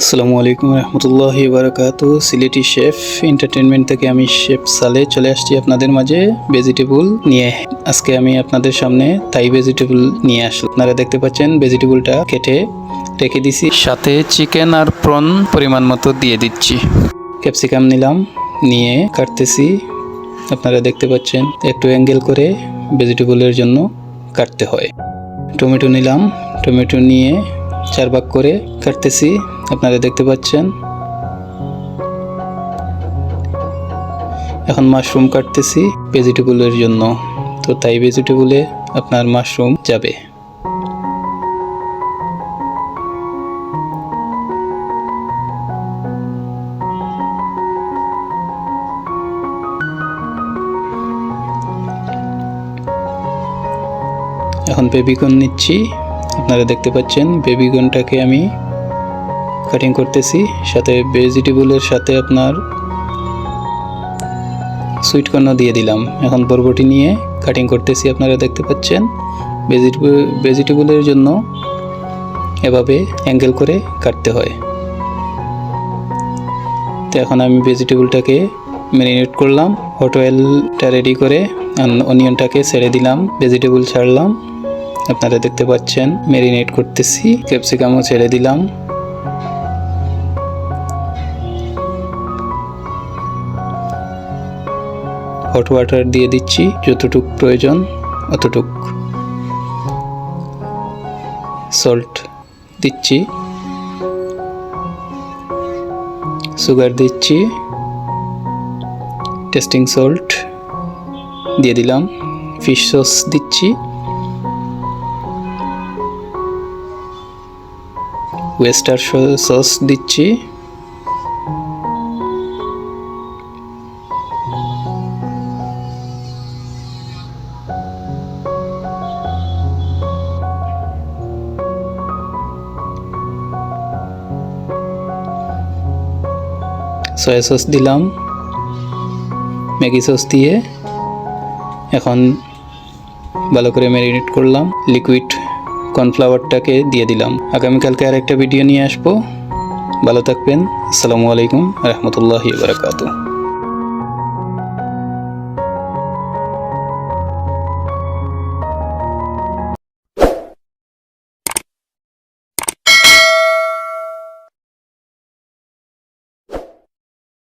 আসসালামু আলাইকুম রহমতুল্লাহি বারাকাতু। সিলেটি শেফ এন্টারটেনমেন্ট থেকে আমি শেফ সালে চলে আসছি আপনাদের মাঝে ভেজিটেবল নিয়ে। আজকে আমি আপনাদের সামনে থাই ভেজিটেবল নিয়ে আসলাম। আপনারা দেখতে পাচ্ছেন ভেজিটেবলটা কেটে রেখে দিছি, সাথে চিকেন আর প্রন পরিমাণ মতো দিয়ে দিচ্ছি। ক্যাপসিকাম নিলাম, নিয়ে কাটতেছি। আপনারা দেখতে পাচ্ছেন একটু অ্যাঙ্গেল করে ভেজিটেবলের জন্য কাটতে হয়। টমেটো নিলাম, টমেটো নিয়ে 4 ভাগ করে কাটতেছি। আপনারা দেখতে পাচ্ছেন। এখন মাশরুম কাটতেছি ভেজিটেবলের জন্য। তো তাই ভেজিটেবলে আপনার মাশরুম যাবে। এখন বেবিকর্ন নিচ্ছি। আপনারা দেখতে পাচ্ছেন বেবিকর্নটাকে আমি কাটিং করতেছি, সাথে ভেজিটেবলের সাথে আপনার সুইট কর্ন দিয়ে দিলাম। এখন বরবটি নিয়ে কাটিং করতেছি। আপনারা দেখতে পাচ্ছেন ভেজিটেবলের জন্য এভাবে অ্যাঙ্গেল করে কাটতে হয়। তো এখন আমি ভেজিটেবলটাকে ম্যারিনেট করলাম। হট অয়েলটা রেডি করে অনিয়নটাকে ছেড়ে দিলাম, ভেজিটেবল ছাড়লাম। আপনারা দেখতে পাচ্ছেন ম্যারিনেট করতেছি। ক্যাপসিকামও ছেড়ে দিলাম। হট ওয়াটার দিয়ে দিচ্ছি, যতটুক প্রয়োজন অতটুক। সল্ট দিচ্ছি, সুগার দিচ্ছি, টেস্টিং সল্ট দিয়ে দিলাম, ফিশ সস দিচ্ছি, ওয়েস্টার সস দিচ্ছি, সয়া সস দিলাম, ম্যাগি সস দিয়ে এখন ভালো করে ম্যারিনেট করলাম। লিকুইড কর্নফ্লাওয়ারটাকে দিয়ে দিলাম। আগামীকালকে আর একটা ভিডিও নিয়ে আসবো। ভালো থাকবেন। আসসালামু আলাইকুম রহমতুল্লাহি বারাকাতুহু।